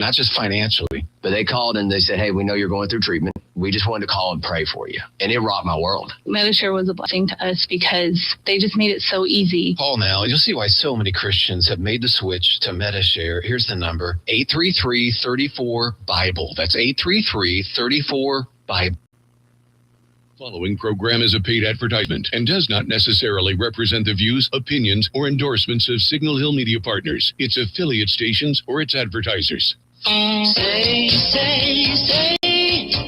not just financially, but they called and they said, hey, we know you're going through treatment. We just wanted to call and pray for you. And it rocked my world. Medishare was a blessing to us because they just made it so easy. Call now. You'll see why so many Christians have made the switch to Medishare. Here's the number, 833-34-BIBLE. That's 833-34-BIBLE. Following program is a paid advertisement and does not necessarily represent the views, opinions, or endorsements of Signal Hill Media Partners, its affiliate stations, or its advertisers. Say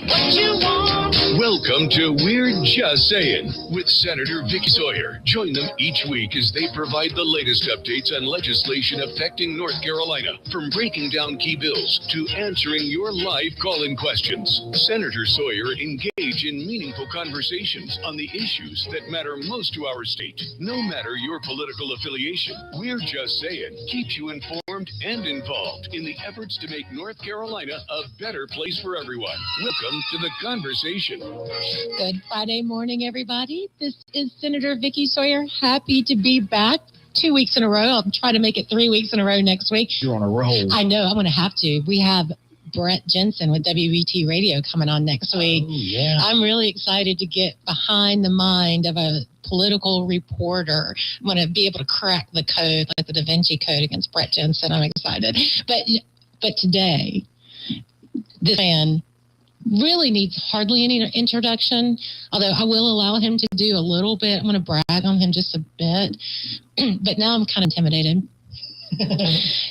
what you want. Welcome to We're Just Sayin' with Senator Vickie Sawyer. Join them each week as they provide the latest updates on legislation affecting North Carolina, from breaking down key bills to answering your live call-in questions. Senator Sawyer engage in meaningful conversations on the issues that matter most to our state. No matter your political affiliation, We're Just Sayin' keeps you informed and involved in the efforts to make North Carolina a better place for everyone. Welcome to the conversation. Good Friday morning, everybody. This is Senator Vickie Sawyer. Happy to be back 2 weeks in a row. I'll try to make it 3 weeks in a row next week. You're on a roll. I know. I'm going to have to. We have Brett Jensen with WBT Radio coming on next week. Oh, yeah. I'm really excited to get behind the mind of a political reporter. I'm going to be able to crack the code, like the Da Vinci Code, against Brett Jensen. I'm excited. But today, this man really needs hardly any introduction, although I will allow him to do a little bit. I'm going to brag on him just a bit, but now I'm kind of intimidated.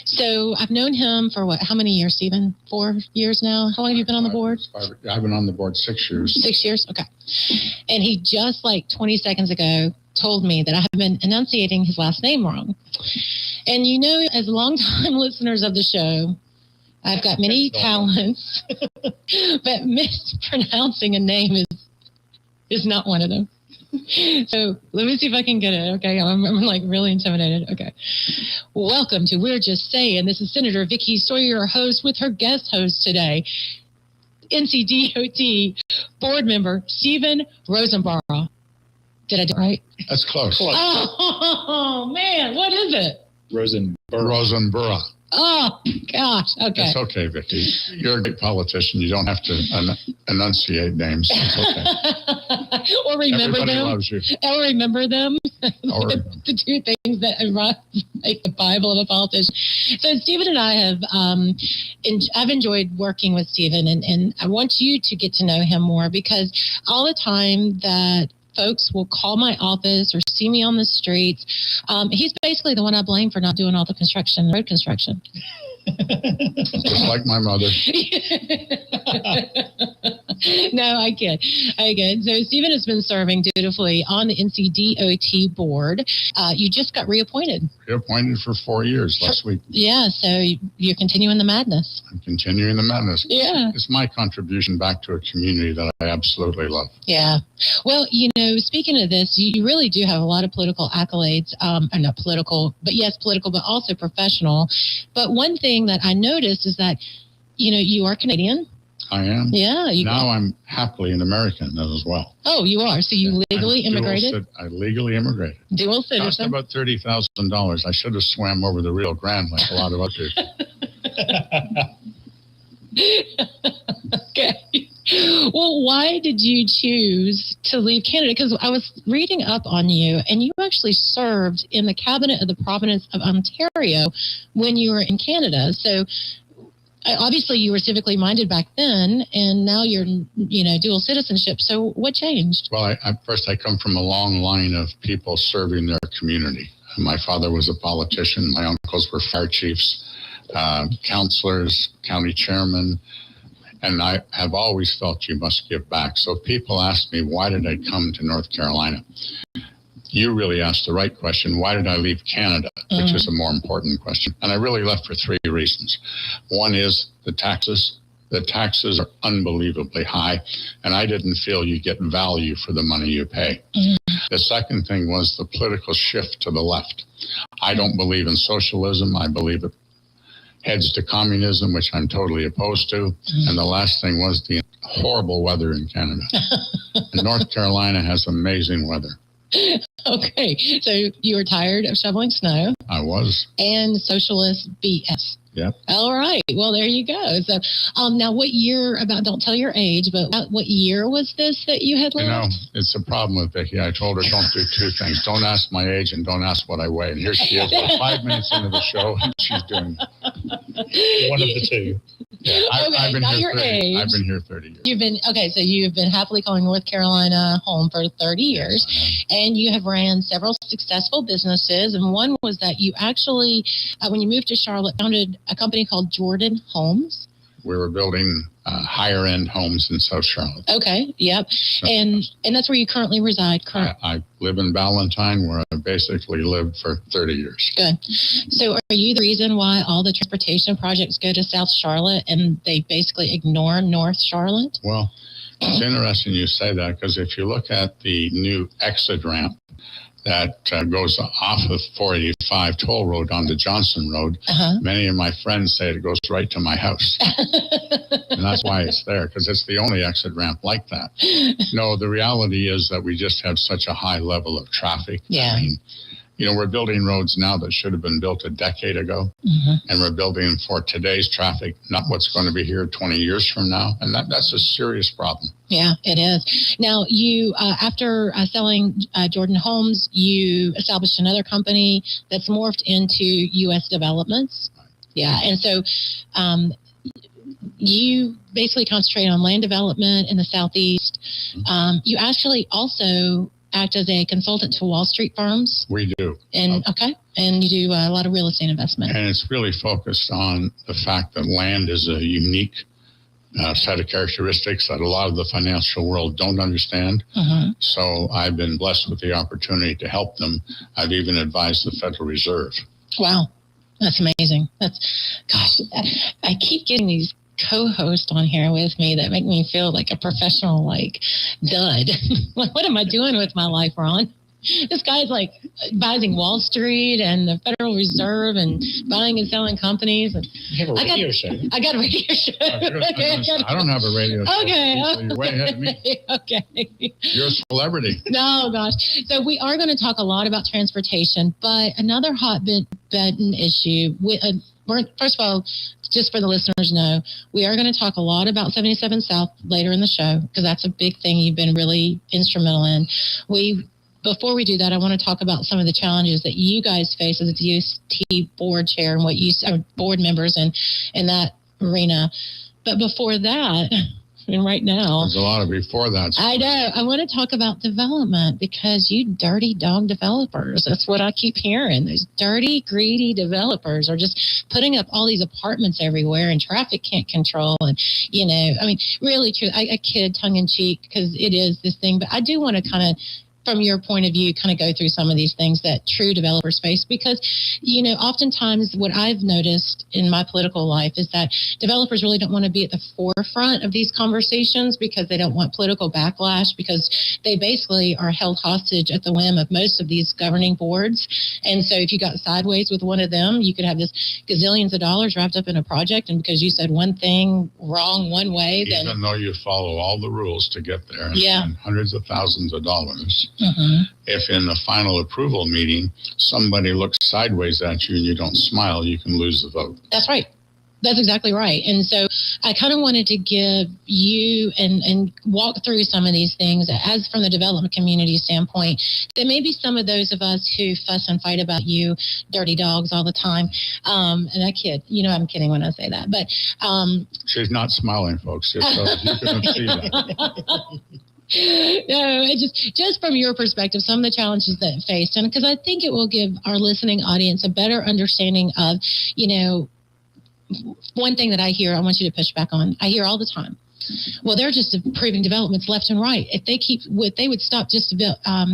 So I've known him for how many years, Stephen? 4 years now? How long have you been on the board? I've been on the board 6 years. 6 years? Okay. And he just 20 seconds ago told me that I have been enunciating his last name wrong. And as longtime listeners of the show, I've got many talents, but mispronouncing a name is not one of them. So let me see if I can get it. Okay, I'm really intimidated. Okay. Welcome to We're Just Saying. This is Senator Vickie Sawyer, your host, with her guest host today, NCDOT board member Stephen Rosenborough. Did I do it right? That's close. Oh, man, what is it? Rosenborough. Oh, gosh. Okay. It's okay, Vickie. You're a great politician. You don't have to enunciate names. It's okay. Or remember Everybody them. loves you. Or remember them. The two things that make the Bible of a politician. So Stephen and I have, I've enjoyed working with Stephen, and I want you to get to know him more, because all the time that folks will call my office or see me on the streets, he's basically the one I blame for not doing all the road construction. Just like my mother. No, I kid. So Stephen has been serving dutifully on the NCDOT board. You just got reappointed. Reappointed for 4 years last week. Yeah, so you're continuing the madness. I'm continuing the madness. Yeah. It's my contribution back to a community that I absolutely love. Yeah. Well, speaking of this, you really do have a lot of political accolades. Not political, but yes, political, but also professional. But one thing that I noticed is that, you are Canadian. I am. Yeah. Now I'm happily an American as well. Oh, you are. So you legally immigrated? I legally immigrated. Dual citizen. Cost about $30,000. I should have swam over the Rio Grande like a lot of other people. Okay. Well, why did you choose to leave Canada? Because I was reading up on you, and you actually served in the cabinet of the province of Ontario when you were in Canada. So obviously you were civically minded back then, and now you're, dual citizenship. So what changed? Well, first I come from a long line of people serving their community. My father was a politician. My uncles were fire chiefs, councilors, county chairmen. And I have always felt you must give back. So people ask me, why did I come to North Carolina? You really asked the right question. Why did I leave Canada? Which is a more important question. And I really left for 3 reasons. One is the taxes. The taxes are unbelievably high, and I didn't feel you get value for the money you pay. The second thing was the political shift to the left. I don't believe in socialism. I believe it heads to communism, which I'm totally opposed to. And the last thing was the horrible weather in Canada. And North Carolina has amazing weather. Okay, so you were tired of shoveling snow. I was. And socialist BS. Yep. All right. Well, there you go. So, now what year, don't tell your age, but what year was this that you had left? You know, it's a problem with Vickie. I told her don't do two things. Don't ask my age and don't ask what I weigh. And here she is. We're 5 minutes into the show and she's doing one of the two. Yeah, I've been here 30. I've been here 30 years. So you've been happily calling North Carolina home for 30 years, and you have ran several successful businesses. And one was that you actually, when you moved to Charlotte, founded a company called Jordan Homes. We were building higher end homes in South Charlotte. Okay. Yep. And that's where you currently reside. I live in Ballantyne, where I basically lived for 30 years. Good. So are you the reason why all the transportation projects go to South Charlotte and they basically ignore North Charlotte? Well, it's interesting you say that, because if you look at the new exit ramp that goes off of 485 toll road onto Johnson Road, many of my friends say it goes right to my house. And that's why it's there, because it's the only exit ramp like that. No, the reality is that we just have such a high level of traffic. Yeah. I mean, you know, we're building roads now that should have been built a decade ago. And we're building for today's traffic, not what's going to be here 20 years from now. And that's a serious problem. Yeah, it is. Now, you, after selling Jordan Homes, you established another company that's morphed into U.S. Developments. Yeah, and so you basically concentrate on land development in the Southeast. You actually also act as a consultant to Wall Street firms. We do. And and you do a lot of real estate investment. And it's really focused on the fact that land is a unique set of characteristics that a lot of the financial world don't understand. So I've been blessed with the opportunity to help them. I've even advised the Federal Reserve. Wow. That's amazing. Gosh, I keep getting these co-host on here with me that make me feel like a professional dud. What am I doing with my life, Ron? This guy's advising Wall Street and the Federal Reserve and buying and selling companies. And you have a radio show. I got a radio show. I don't have a radio show. Okay. So you're way ahead of me. Okay. You're a celebrity. No, gosh. So we are going to talk a lot about transportation, but another hot button issue first of all, just for the listeners know, we are going to talk a lot about 77 South later in the show, because that's a big thing you've been really instrumental in. Before we do that, I want to talk about some of the challenges that you guys face as a DOT board chair and board members in that arena. But before that, and right now, there's a lot of before that. I know. I want to talk about development, because you dirty dog developers. That's what I keep hearing. Those dirty, greedy developers are just putting up all these apartments everywhere, and traffic can't control. And, really true. I kid tongue in cheek, because it is this thing. But I do want to kind of, from your point of view, kind of go through some of these things that true developers face, because, oftentimes what I've noticed in my political life is that developers really don't want to be at the forefront of these conversations, because they don't want political backlash, because they basically are held hostage at the whim of most of these governing boards. And so if you got sideways with one of them, you could have this gazillions of dollars wrapped up in a project, and because you said one thing wrong one way, then even though you follow all the rules to get there, and spend hundreds of thousands of dollars, if in the final approval meeting somebody looks sideways at you and you don't smile, you can lose the vote. That's right. That's exactly right. And so I kind of wanted to give you and walk through some of these things as from the development community standpoint, that maybe some of those of us who fuss and fight about you dirty dogs all the time. And I kid, I'm kidding when I say that, but she's not smiling, folks, just so you can see that. No, just from your perspective, some of the challenges that it faced, and because I think it will give our listening audience a better understanding of, one thing that I hear, I want you to push back on. I hear all the time, well, they're just approving developments left and right. If they would stop just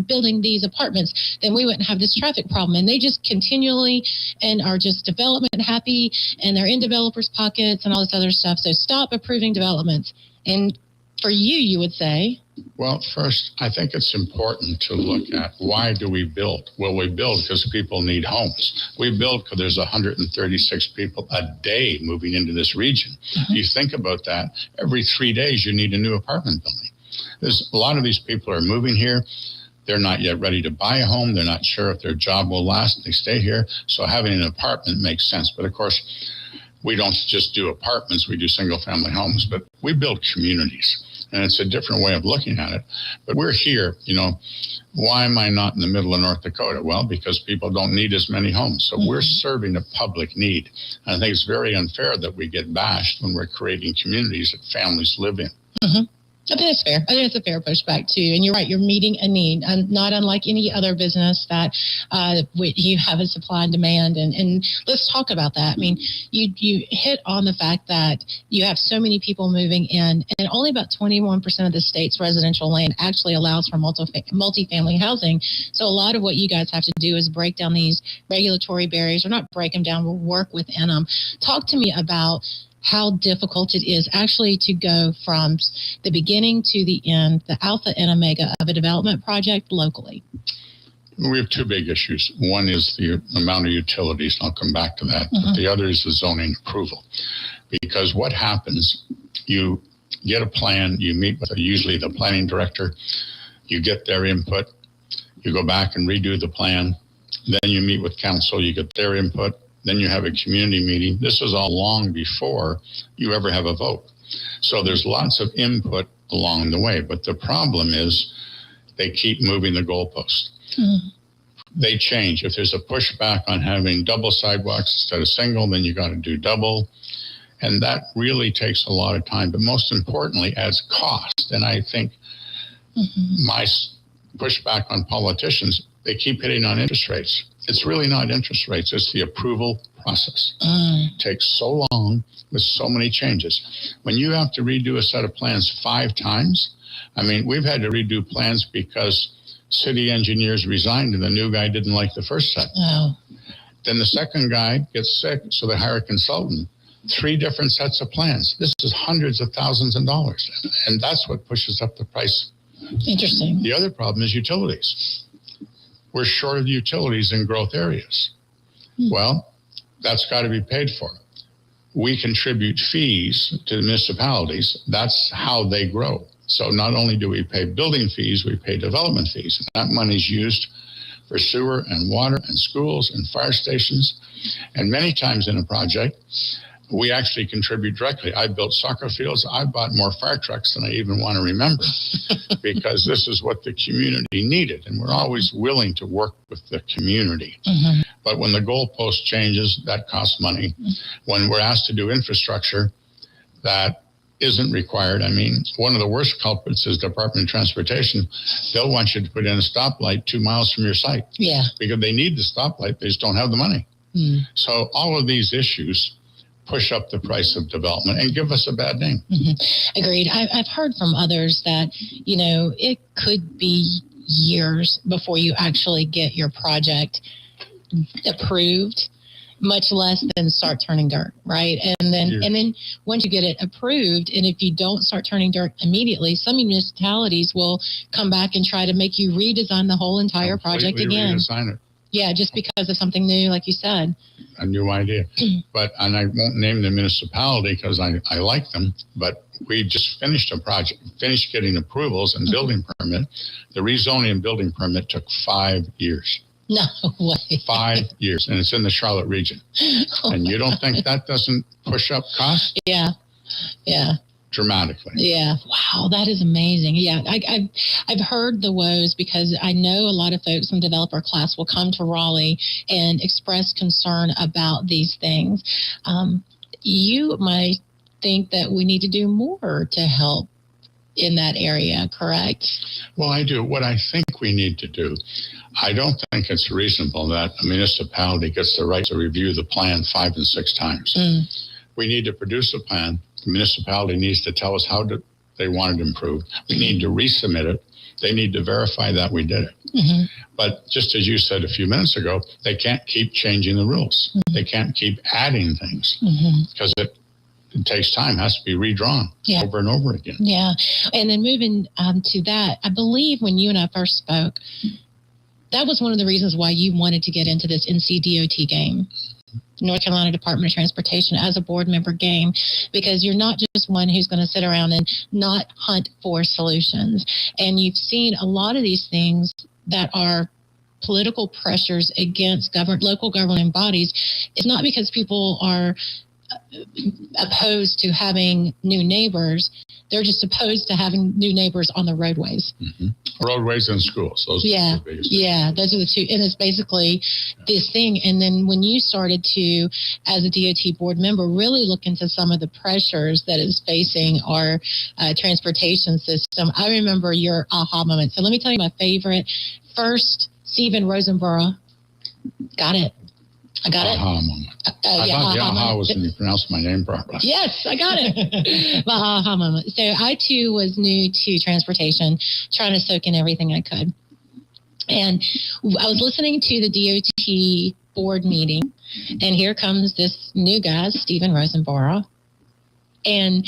building these apartments, then we wouldn't have this traffic problem. And they just continually and are just development happy, and they're in developers' pockets and all this other stuff. So stop approving developments. And for you would say? Well, first, I think it's important to look at why do we build? Well, we build because people need homes. We build because there's 136 people a day moving into this region. You think about that, every 3 days you need a new apartment building. There's a lot of these people are moving here. They're not yet ready to buy a home. They're not sure if their job will last. They stay here. So having an apartment makes sense. But of course, we don't just do apartments, we do single family homes, but we build communities. And it's a different way of looking at it. But we're here, why am I not in the middle of North Dakota? Well, because people don't need as many homes. So we're serving a public need. And I think it's very unfair that we get bashed when we're creating communities that families live in. I think it's fair. I think it's a fair pushback too. And you're right. You're meeting a need, not unlike any other business that you have a supply and demand. And let's talk about that. I mean, you hit on the fact that you have so many people moving in, and only about 21% of the state's residential land actually allows for multifamily housing. So a lot of what you guys have to do is break down these regulatory barriers, or not break them down, but work within them. Talk to me about how difficult it is actually to go from the beginning to the end, the alpha and omega of a development project locally. We have two big issues. One is the amount of utilities, and I'll come back to that. But the other is the zoning approval. Because what happens, you get a plan, you meet with usually the planning director, you get their input, you go back and redo the plan, then you meet with council, you get their input, then you have a community meeting. This is all long before you ever have a vote. So there's lots of input along the way. But the problem is they keep moving the goalpost. They change. If there's a pushback on having double sidewalks instead of single, then you got to do double. And that really takes a lot of time. But most importantly, adds cost. And I think my pushback on politicians, they keep hitting on interest rates. It's really not interest rates. It's the approval process. It takes so long with so many changes. When you have to redo a set of plans 5 times, I mean, we've had to redo plans because city engineers resigned and the new guy didn't like the first set. Then the second guy gets sick, so they hire a consultant. 3 different sets of plans. This is hundreds of thousands of dollars. And that's what pushes up the price. Interesting. The other problem is utilities. We're short of utilities in growth areas. Well, that's got to be paid for. We contribute fees to the municipalities. That's how they grow. So not only do we pay building fees, we pay development fees. And that money's used for sewer and water and schools and fire stations. And many times in a project, we actually contribute directly. I built soccer fields. I bought more fire trucks than I even want to remember because this is what the community needed. And we're always willing to work with the community. But when the goalpost changes, that costs money. When we're asked to do infrastructure that isn't required, I mean, one of the worst culprits is Department of Transportation. They'll want you to put in a stoplight 2 miles from your site. Because they need the stoplight. They just don't have the money. So all of these issues push up the price of development and give us a bad name. Agreed. I've heard from others that, it could be years before you actually get your project approved, much less than start turning dirt, right? And then once you get it approved, and if you don't start turning dirt immediately, some municipalities will come back and try to make you redesign the whole entire project again. Redesign it. Yeah, just because of something new, like you said. A new idea. And I won't name the municipality because I like them, but we just finished a project, finished getting approvals and building permit. The rezoning and building permit took 5 years. No way. 5 years, and it's in the Charlotte region. And you don't think that doesn't push up costs? Yeah. Dramatically. Yeah. Wow, that is amazing. Yeah, I've heard the woes because I know a lot of folks in developer class will come to Raleigh and express concern about these things. You might think that we need to do more to help in that area, correct? Well, I do. What I think we need to do, I don't think it's reasonable that a municipality gets the right to review the plan 5 and 6 times. We need to produce a plan. The municipality needs to tell us how they want it improved. We need to resubmit it. They need to verify that we did it. But just as you said a few minutes ago, they can't keep changing the rules. They can't keep adding things because it takes time, has to be redrawn over and over again. Yeah. And then moving to that, I believe when you and I first spoke, that was one of the reasons why you wanted to get into this NCDOT game. North Carolina Department of Transportation as a board member game, because you're not just one who's going to sit around and not hunt for solutions. And you've seen a lot of these things that are political pressures against local governing bodies. It's not because people are opposed to having new neighbors. They're just opposed to having new neighbors on the roadways. Mm-hmm. Roadways and schools. Those Yeah. are the biggest. Yeah, those are the two. And it's basically this thing. And then when you started to, as a DOT board member, really look into some of the pressures that is facing our transportation system, I remember your aha moment. So let me tell you my favorite. First, Stephen Rosenborough. Got it. I got it. Aha moment. I thought the aha was when you pronounced my name properly. Yes, I got it. My aha moment. So I, too, was new to transportation, trying to soak in everything I could. And I was listening to the DOT board meeting, and here comes this new guy, Stephen Rosenborough. And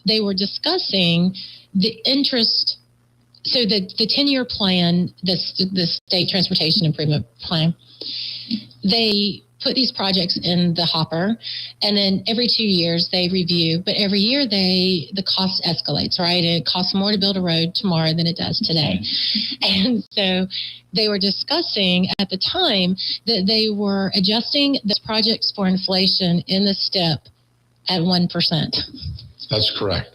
they were discussing the interest. So the 10-year plan, the state transportation improvement plan, they put these projects in the hopper, and then every 2 years they review. But every year the cost escalates, right? It costs more to build a road tomorrow than it does today. And so they were discussing at the time that they were adjusting the projects for inflation in the step at 1%. That's correct.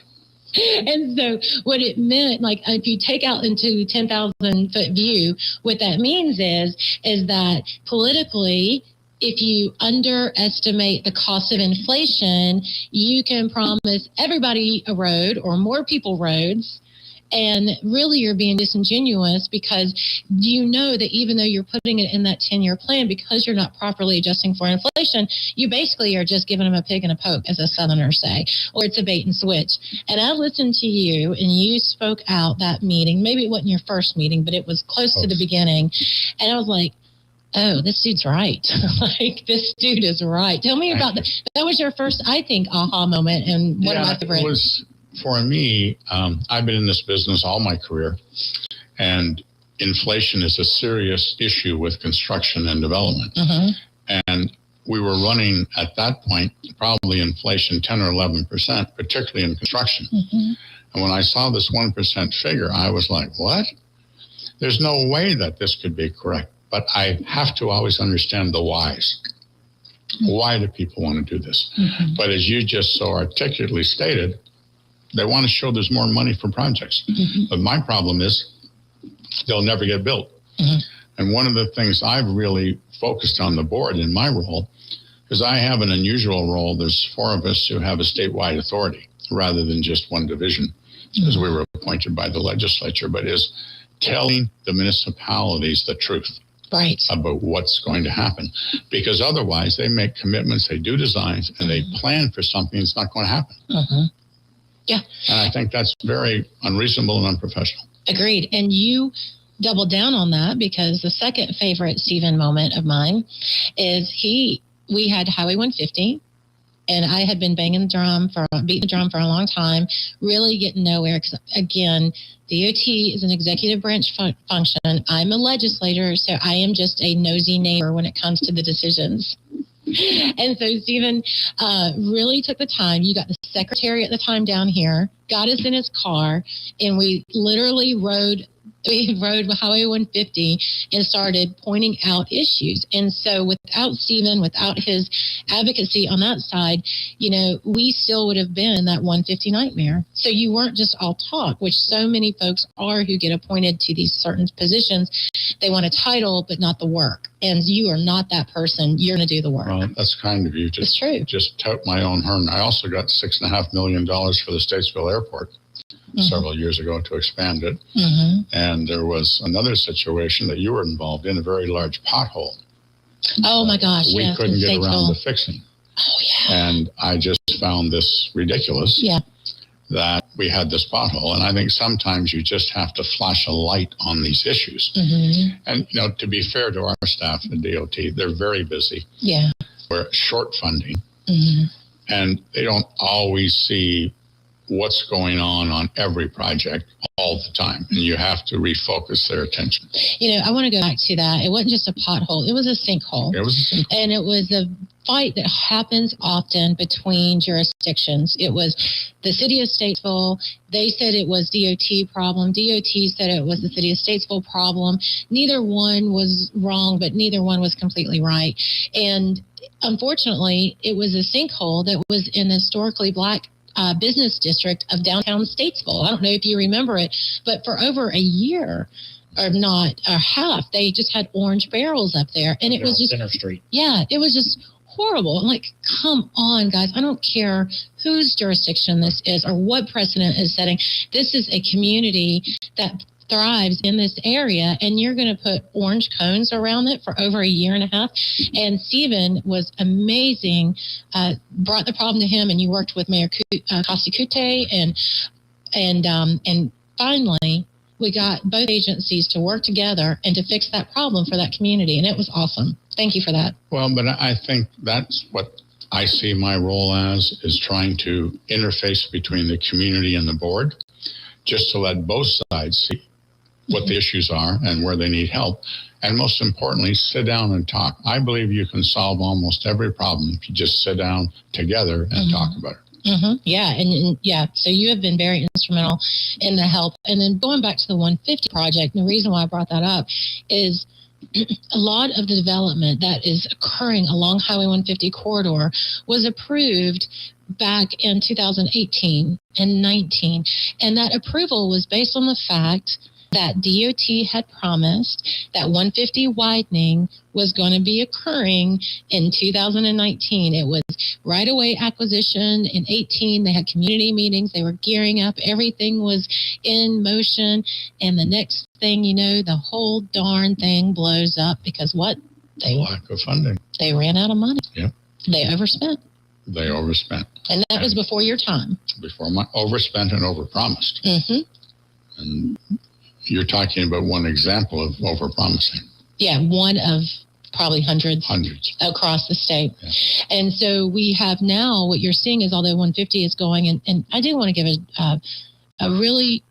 And so what it meant, like if you take out into 10,000 foot view, what that means is that politically, if you underestimate the cost of inflation, you can promise everybody a road or more people roads. And really, you're being disingenuous because you know that even though you're putting it in that 10-year plan, because you're not properly adjusting for inflation, you basically are just giving them a pig and a poke, as the Southerners say, or it's a bait and switch. And I listened to you, and you spoke out that meeting. Maybe it wasn't your first meeting, but it was close to the beginning. And I was like, oh, this dude's right. Like, this dude is right. Tell me about that. That was your first, I think, aha moment, and one of my favorites. It was. For me, I've been in this business all my career, and inflation is a serious issue with construction and development. Mm-hmm. And we were running at that point probably inflation 10 or 11%, particularly in construction. Mm-hmm. And when I saw this 1% figure, I was like, what? There's no way that this could be correct. But I have to always understand the whys. Why do people want to do this? Mm-hmm. But as you just so articulately stated, they want to show there's more money for projects. Mm-hmm. But my problem is they'll never get built. Mm-hmm. And one of the things I've really focused on the board in my role, because I have an unusual role, there's 4 of us who have a statewide authority rather than just one division, because we were appointed by the legislature, but is telling the municipalities the truth. Right. About what's going to happen. Because otherwise they make commitments, they do designs, and they plan for something that's not going to happen. Mm-hmm. Yeah. And I think that's very unreasonable and unprofessional. Agreed. And you doubled down on that, because the second favorite Stephen moment of mine is we had Highway 150, and I had been beating the drum for a long time, really getting nowhere. Because again, DOT is an executive branch function. I'm a legislator, so I am just a nosy neighbor when it comes to the decisions. And so Stephen really took the time. You got the secretary at the time down here, got us in his car, and we literally rode Highway 150 and started pointing out issues. And so without Stephen, without his advocacy on that side, we still would have been in that 150 nightmare. So you weren't just all talk, which so many folks are who get appointed to these certain positions. They want a title, but not the work. And you are not that person. You're going to do the work. Well, that's kind of you. It's true. Just tout my own horn. I also got $6.5 million for the Statesville Airport. Mm-hmm. Several years ago to expand it. Mm-hmm. And there was another situation that you were involved in, a very large pothole. Oh, my gosh. We couldn't get around to fixing. Oh, yeah. And I just found this ridiculous that we had this pothole. And I think sometimes you just have to flash a light on these issues. Mm-hmm. And, to be fair to our staff at DOT, they're very busy. Yeah. We're short funding. Mm-hmm. And they don't always see what's going on every project all the time. And you have to refocus their attention. I want to go back to that. It wasn't just a pothole. It was a sinkhole. And it was a fight that happens often between jurisdictions. It was the city of Statesville. They said it was DOT problem. DOT said it was the city of Statesville problem. Neither one was wrong, but neither one was completely right. And unfortunately, it was a sinkhole that was in the historically black business district of downtown Statesville. I don't know if you remember it, but for over a year or not or half, they just had orange barrels up there, and it was just Center Street. Yeah, it was just horrible. I'm like, come on, guys. I don't care whose jurisdiction this is or what precedent is setting. This is a community that thrives in this area, and you're going to put orange cones around it for over a year and a half. And Stephen was amazing, brought the problem to him, and you worked with Mayor Costicute, and finally we got both agencies to work together and to fix that problem for that community, and it was awesome. Thank you for that. Well, but I think that's what I see my role as, is trying to interface between the community and the board, just to let both sides see what the issues are and where they need help. And most importantly, sit down and talk. I believe you can solve almost every problem if you just sit down together and talk about it. Yeah, and yeah, so you have been very instrumental in the help. And then going back to the 150 project, and the reason why I brought that up is a lot of the development that is occurring along Highway 150 corridor was approved back in 2018 and 19. And that approval was based on the fact that DOT had promised that 150 widening was going to be occurring in 2019. It was right-of-way acquisition in 18. They had community meetings. They were gearing up. Everything was in motion. And the next thing you know, the whole darn thing blows up because what? Lack of funding. They ran out of money. Yep. They overspent. They overspent. And that was before your time. Before my overspent and overpromised. And you're talking about one example of overpromising. Yeah, one of probably hundreds across the state. Yeah. And so we have now, what you're seeing is, although 150 is going, and I do want to give a really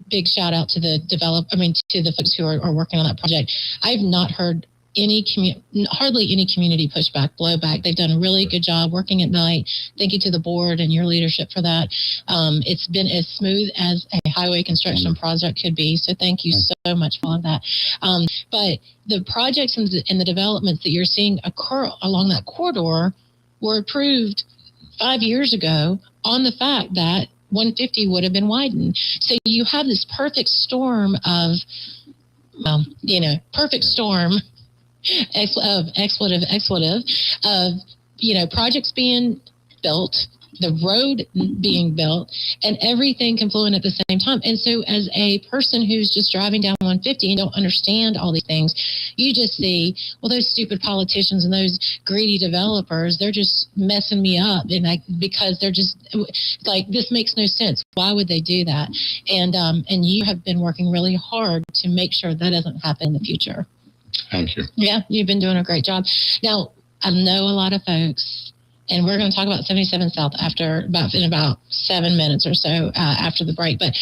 big shout out to the to the folks who are working on that project. I've not heard hardly any community pushback, blowback. They've done a really good job working at night. Thank you to the board and your leadership for that. It's been as smooth as a highway construction project could be. So thank you so much for all of that. But the projects and the developments that you're seeing occur along that corridor were approved 5 years ago on the fact that 150 would have been widened. So you have this perfect storm of, expletive of projects being built, the road being built, and everything confluent at the same time. And so as a person who's just driving down 150 and don't understand all these things, you just see, well, those stupid politicians and those greedy developers, they're just messing me up, and because they're just like, this makes no sense. Why would they do that? And you have been working really hard to make sure that doesn't happen in the future. Thank you. Yeah, you've been doing a great job. Now, I know a lot of folks, and we're going to talk about 77 South in about 7 minutes or so after the break. But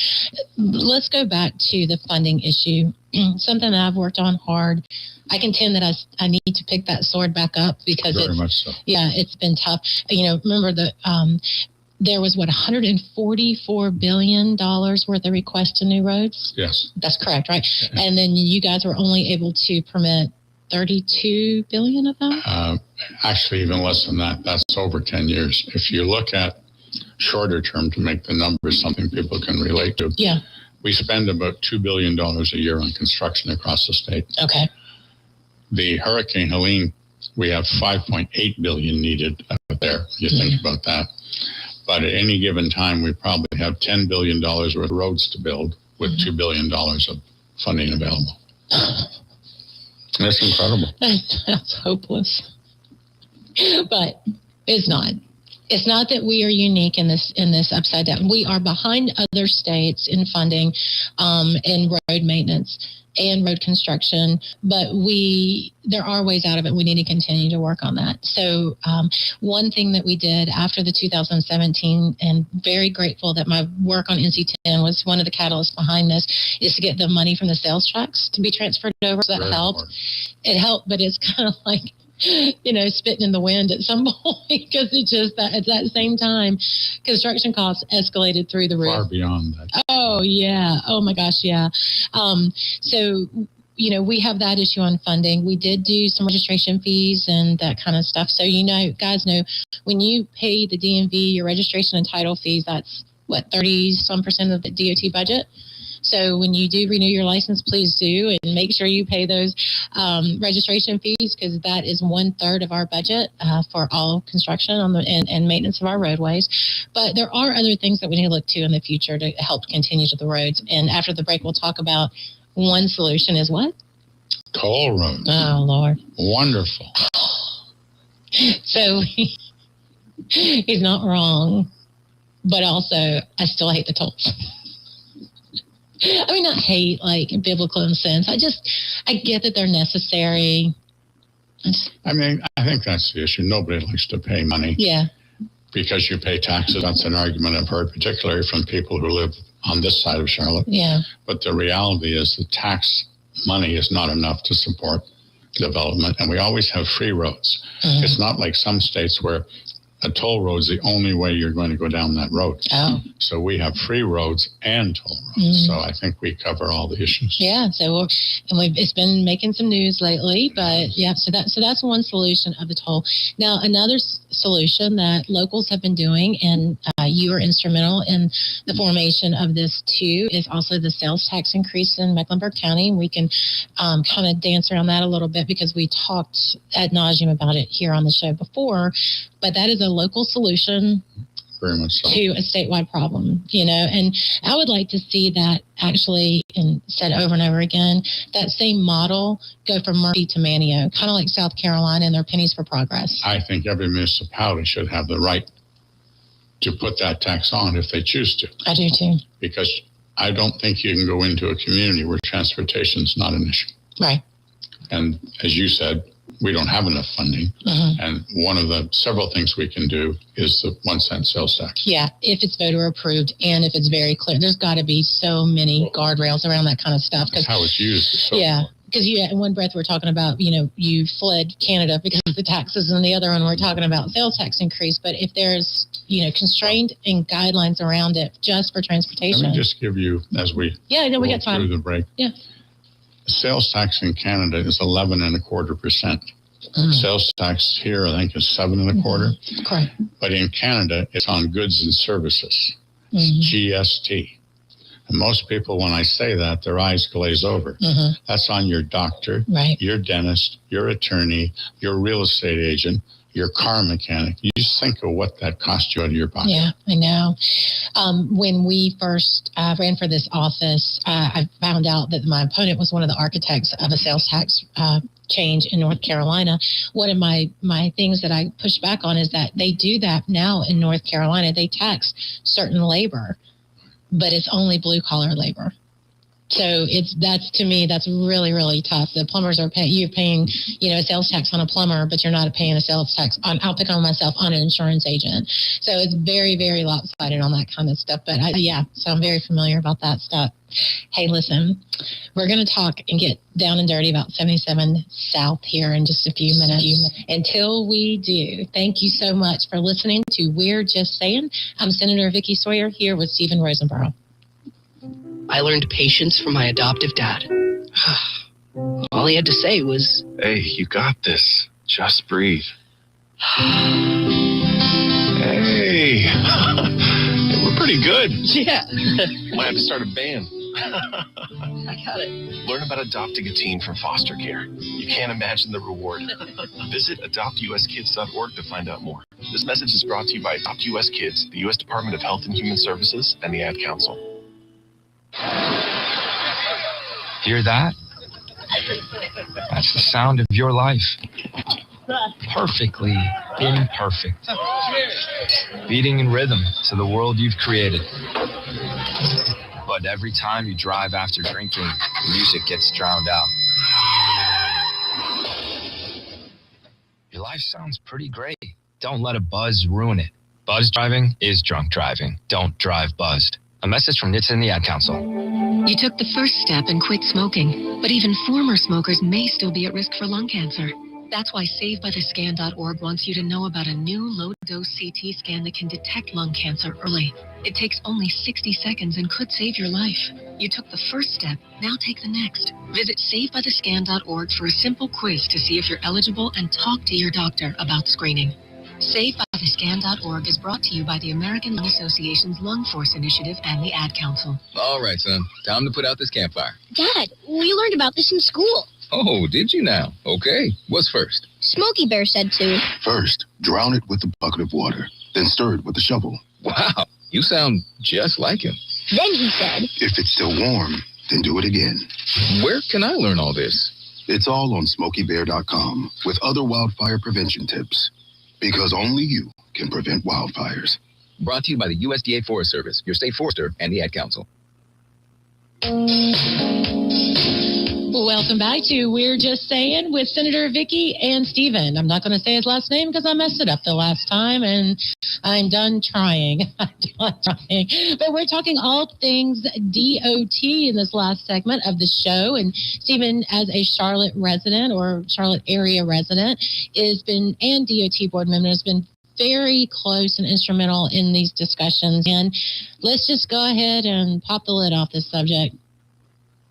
let's go back to the funding issue. Something that I've worked on hard. I contend that I need to pick that sword back up because Very much so. Yeah, it's been tough. Remember there was $144 billion worth of requests to new roads? Yes. That's correct, right? Yeah. And then you guys were only able to permit 32 billion of them? Actually, even less than that. That's over 10 years. If you look at shorter term to make the numbers something people can relate to, yeah, we spend about $2 billion a year on construction across the state. Okay. The Hurricane Helene, we have 5.8 billion needed out there. You think about that. But at any given time, we probably have $10 billion worth of roads to build with $2 billion of funding available. That's incredible. That's hopeless. But it's not. It's not that we are unique in this upside down. We are behind other states in funding, in road maintenance and road construction, but there are ways out of it. We need to continue to work on that. So one thing that we did after the 2017, and very grateful that my work on NC10 was one of the catalysts behind this, is to get the money from the sales tax to be transferred over. So that helped. It helped, but it's kind of like, spitting in the wind at some point, because it's just that at that same time, construction costs escalated through the roof. Far beyond that. Oh, yeah. Oh, my gosh, yeah. So we have that issue on funding. We did do some registration fees and that kind of stuff. So, guys know when you pay the DMV, your registration and title fees, that's 30-some% of the DOT budget. So when you do renew your license, please do, and make sure you pay those registration fees, because that is 1/3 of our budget for all construction and maintenance of our roadways. But there are other things that we need to look to in the future to help continue to the roads. And after the break, we'll talk about one solution is what? Toll roads. Oh, Lord. Wonderful. So he's not wrong, but also I still hate the tolls. I mean, not hate like in biblical sense. I get that they're necessary. I think that's the issue. Nobody likes to pay money. Yeah. Because you pay taxes. That's an argument I've heard, particularly from people who live on this side of Charlotte. Yeah. But the reality is the tax money is not enough to support development, and we always have free roads. Mm-hmm. It's not like some states where a toll road is the only way you're going to go down that road. Oh. So we have free roads and toll roads. So I think we cover all the issues. Yeah. It's been making some news lately, but yeah. So that's one solution of the toll. Now another solution that locals have been doing, and you are instrumental in the formation of this too, is also the sales tax increase in Mecklenburg County. We can kind of dance around that a little bit because we talked ad nauseum about it here on the show before. But that is a local solution very much so. to a statewide problem, and I would like to see that actually, and said over and over again, that same model go from Murphy to Manio, kind of like South Carolina and their pennies for progress. I think every municipality should have the right to put that tax on if they choose to. I do too. Because I don't think you can go into a community where transportation is not an issue. Right. And as you said, we don't have enough funding. Mm-hmm. And one of the several things we can do is the 1 cent sales tax. Yeah, if it's voter approved and if it's very clear. There's got to be so many guardrails around that kind of stuff. That's how it's used. So yeah, because in one breath we're talking about, you fled Canada because of the taxes, and the other one we're talking about sales tax increase. But if there's, constrained and guidelines around it just for transportation. Let me just give you, as we we got time through the break. Yeah. The sales tax in Canada is 11.25%. Sales tax here, I think, is 7.25%. Correct. But in Canada, it's on goods and services. It's GST. And most people, when I say that, their eyes glaze over. That's on your doctor, right, your dentist, your attorney, your real estate agent, your car mechanic. You just think of what that cost you out of your pocket. Yeah, I know. When we first ran for this office, I found out that my opponent was one of the architects of a sales tax change in North Carolina. One of my things that I push back on is that they do that now in North Carolina. They tax certain labor, but it's only blue collar labor. So to me, that's really, really tough. The plumbers you're paying, a sales tax on a plumber, but you're not paying a sales tax I'll pick on myself, on an insurance agent. So it's very, very lopsided on that kind of stuff. But so I'm very familiar about that stuff. Hey, listen, we're going to talk and get down and dirty about 77 South here in just a few minutes. Until we do, thank you so much for listening to We're Just Saying. I'm Senator Vickie Sawyer here with Stephen Rosenborough. I learned patience from my adoptive dad. All he had to say was, "Hey, you got this. Just breathe." Hey, we're pretty good. Yeah. Might have to start a band. I got it. Learn about adopting a teen from foster care. You can't imagine the reward. Visit adoptuskids.org to find out more. This message is brought to you by Adopt US Kids, the U.S. Department of Health and Human Services, and the Ad Council. Hear that? That's the sound of your life. Perfectly imperfect. Beating in rhythm to the world you've created. But every time you drive after drinking, the music gets drowned out. Your life sounds pretty great. Don't let a buzz ruin it. Buzz driving is drunk driving. Don't drive buzzed. A message from NHTSA and the Ad Council. You took the first step and quit smoking, but even former smokers may still be at risk for lung cancer. That's why SaveByTheScan.org wants you to know about a new low-dose CT scan that can detect lung cancer early. It takes only 60 seconds and could save your life. You took the first step, now take the next. Visit SaveByTheScan.org for a simple quiz to see if you're eligible and talk to your doctor about screening. SaveByTheScan.org is brought to you by the American Lung Association's Lung Force Initiative and the Ad Council. All right, son. Time to put out this campfire. Dad, we learned about this in school. Oh, did you now? Okay. What's first? Smokey Bear said to. First, drown it with a bucket of water, then stir it with a shovel. Wow, you sound just like him. Then he said, If it's still warm, then do it again. Where can I learn all this? It's all on SmokeyBear.com with other wildfire prevention tips. Because only you can prevent wildfires. Brought to you by the USDA Forest Service, your state forester, and the Ad Council. Welcome back to We're Just Saying with Senator Vickie and Stephen. I'm not going to say his last name because I messed it up the last time, and I'm done trying. But we're talking all things DOT in this last segment of the show. And Stephen, as a Charlotte resident or Charlotte area resident, and DOT board member, has been very close and instrumental in these discussions. And let's just go ahead and pop the lid off this subject.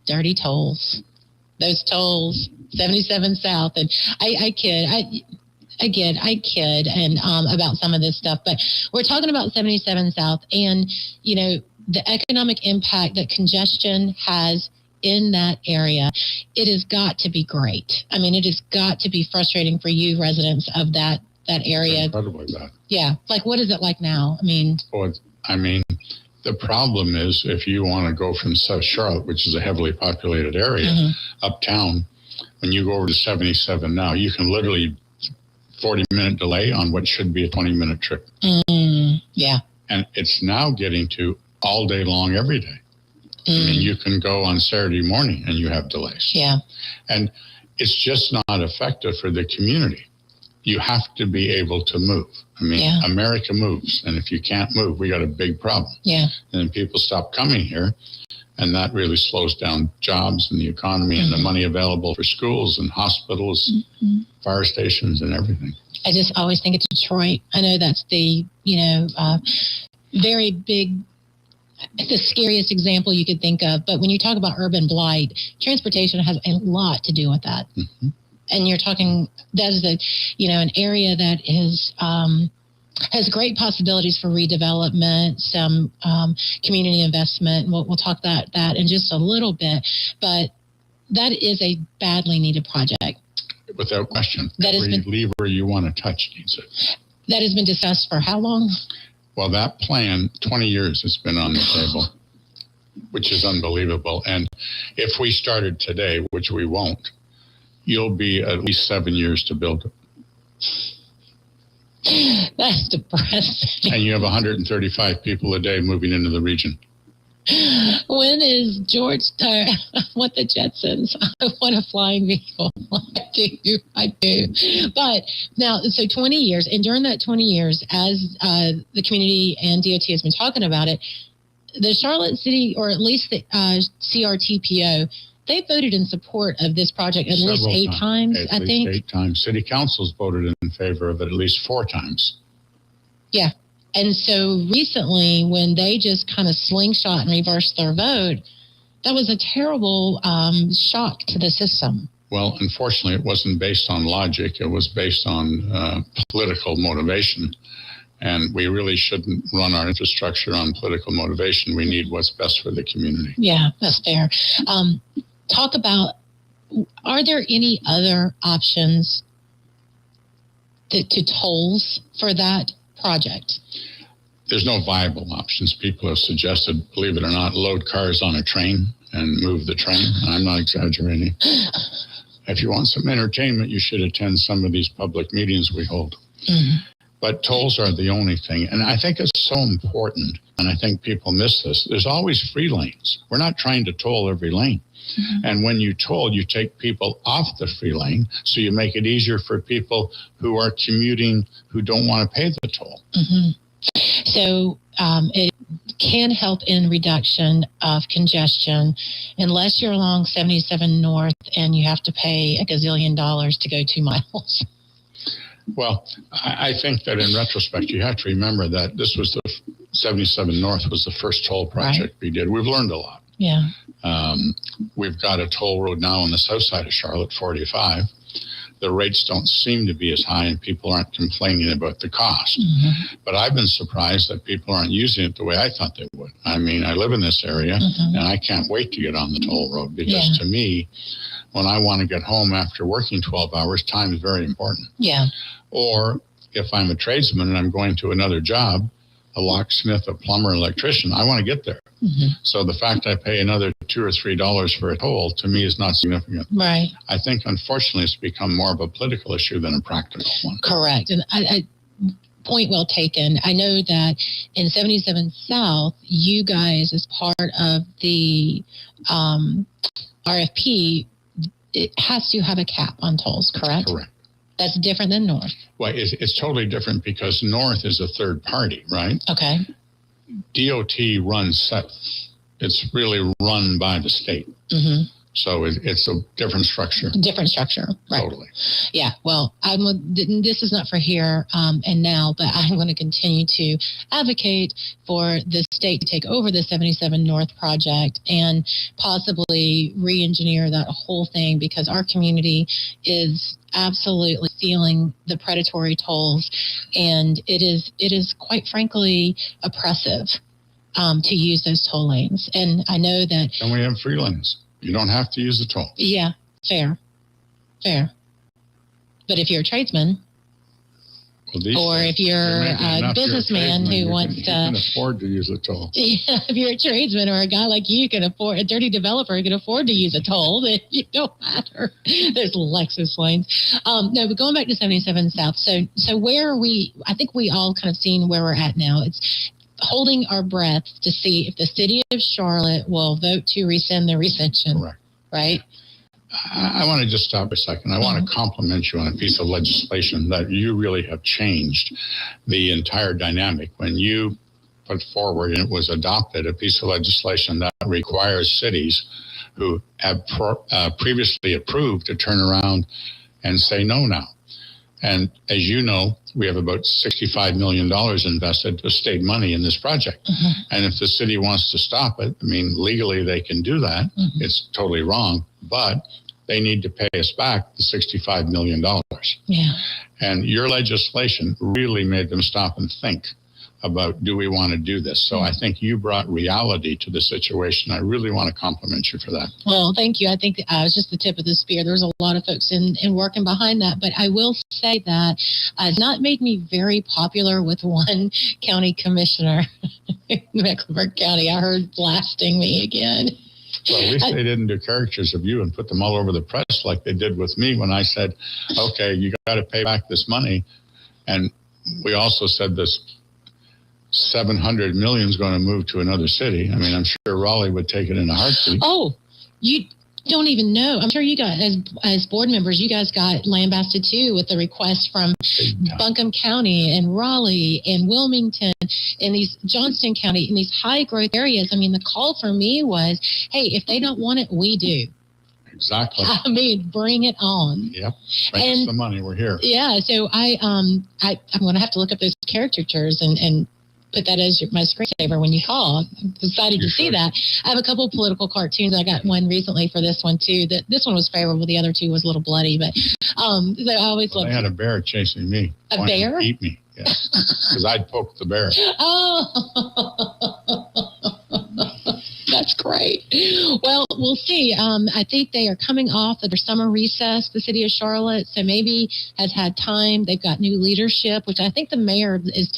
Dirty tolls. Those tolls, 77 South. And I kid and about some of this stuff, but we're talking about 77 South and, the economic impact that congestion has in that area. It has got to be great. I mean, it has got to be frustrating for you residents of that area. Incredibly bad. Yeah. Like, what is it like now? The problem is if you want to go from South Charlotte, which is a heavily populated area, uptown, when you go over to 77 now, you can literally 40-minute delay on what should be a 20-minute trip. Yeah. And it's now getting to all day long, every day. I mean, you can go on Saturday morning and you have delays. Yeah. And it's just not effective for the community. You have to be able to move. I mean, America moves. And if you can't move, we got a big problem. Yeah. And then people stop coming here. And that really slows down jobs and the economy and the money available for schools and hospitals, fire stations and everything. I just always think of Detroit. I know that's the, very big, the scariest example you could think of. But when you talk about urban blight, transportation has a lot to do with that. And you're talking, that is an area that is, has great possibilities for redevelopment, some community investment. We'll talk that in just a little bit, but that is a badly needed project. Without question. Every lever you want to touch needs it. That has been discussed for how long? Well, that plan, 20 years it's been on the table, which is unbelievable. And if we started today, which we won't, you'll be at least 7 years to build it. That's depressing. And you have 135 people a day moving into the region. When is George tired? I want the Jetsons. I want a flying vehicle. I do. But now, so 20 years, and during that 20 years, as the community and DOT has been talking about it, the Charlotte City, or at least the CRTPO, they voted in support of this project at least 8 times, I think. 8 times. City councils voted in favor of it at least 4 times. Yeah. And so recently, when they just kind of slingshot and reversed their vote, that was a terrible shock to the system. Well, unfortunately, it wasn't based on logic. It was based on political motivation. And we really shouldn't run our infrastructure on political motivation. We need what's best for the community. Yeah, that's fair. Talk about, are there any other options to tolls for that project? There's no viable options. People have suggested, believe it or not, load cars on a train and move the train. I'm not exaggerating. If you want some entertainment, you should attend some of these public meetings we hold. But tolls are the only thing. And I think it's so important, and I think people miss this. There's always free lanes. We're not trying to toll every lane. And when you toll, you take people off the free lane, so you make it easier for people who are commuting who don't want to pay the toll. So can help in reduction of congestion, unless you're along 77 North and you have to pay $1 gazillion to go 2 miles. Well, I think that in retrospect, you have to remember that this was 77 North was the first toll project we did. We've learned a lot. Yeah. We've got a toll road now on the south side of Charlotte, 45. The rates don't seem to be as high, and people aren't complaining about the cost. Mm-hmm. But I've been surprised that people aren't using it the way I thought they would. I mean, I live in this area, and I can't wait to get on the toll road because to me, when I want to get home after working 12 hours, time is very important. Yeah. Or if I'm a tradesman and I'm going to another job, a locksmith, a plumber, electrician, I want to get there. Mm-hmm. So the fact I pay another $2 or $3 for a toll to me is not significant. Right. I think, unfortunately, it's become more of a political issue than a practical one. Correct. And I point well taken. I know that in 77 South, you guys, as part of the RFP, it has to have a cap on tolls, correct? Correct. That's different than North. Well, it's totally different because North is a third party, right? Okay. DOT runs, it's really run by the state. Mm-hmm. So it's a different structure. Different structure, right. Totally. Yeah, well, this is not for here and now, but I'm going to continue to advocate for the state to take over the 77 North project and possibly re-engineer that whole thing, because our community is absolutely feeling the predatory tolls, and it is quite frankly oppressive to use those toll lanes. And I know that... And we have free lanes. You don't have to use the toll. Yeah, fair. But if you're a tradesman, or if you're a businessman who wants to... You can afford to use a toll. Yeah, if you're a tradesman or a guy like you can afford, a dirty developer who can afford to use a toll, then you don't matter. There's Lexus lanes. No, but going back to 77 South, so where are we? I think we all kind of seen where we're at now. It's holding our breath to see if the city of Charlotte will vote to rescind the rescission. Correct. Right? I want to just stop a second. I want to compliment you on a piece of legislation that you really have changed the entire dynamic. When you put forward, and it was adopted, a piece of legislation that requires cities who have previously approved to turn around and say no now. And as you know, we have about $65 million invested of state money in this project. Mm-hmm. And if the city wants to stop it, I mean, legally they can do that. Mm-hmm. It's totally wrong, but they need to pay us back the $65 million. Yeah. And your legislation really made them stop and think about, do we want to do this? So I think you brought reality to the situation. I really want to compliment you for that. Well, thank you. I think I was just the tip of the spear. There's a lot of folks in working behind that. But I will say that it's not made me very popular with one county commissioner in Mecklenburg County. I heard blasting me again. Well, at least they didn't do caricatures of you and put them all over the press like they did with me when I said, okay, you got to pay back this money. And we also said this $700 million is going to move to another city. I mean, I'm sure Raleigh would take it in a heartbeat. Oh, you don't even know. I'm sure you guys, as board members, you guys got lambasted too with the request from Buncombe County and Raleigh and Wilmington and these Johnston County and these high growth areas. I mean, the call for me was, hey, if they don't want it, we do. Exactly. I mean, bring it on. Yep. Bring us the money. We're here. Yeah. So I'm going to have to look up those caricatures and put that as my screensaver when you call. I'm excited to see that. I have a couple of political cartoons. I got one recently for this one too. This one was favorable. The other two was a little bloody, but I always love. They had a bear chasing me. A bear? Eat me. Yes, because I'd poked the bear. Oh. That's great. Well, we'll see. I think they are coming off of their summer recess, the city of Charlotte, so maybe has had time. They've got new leadership, which I think the mayor is.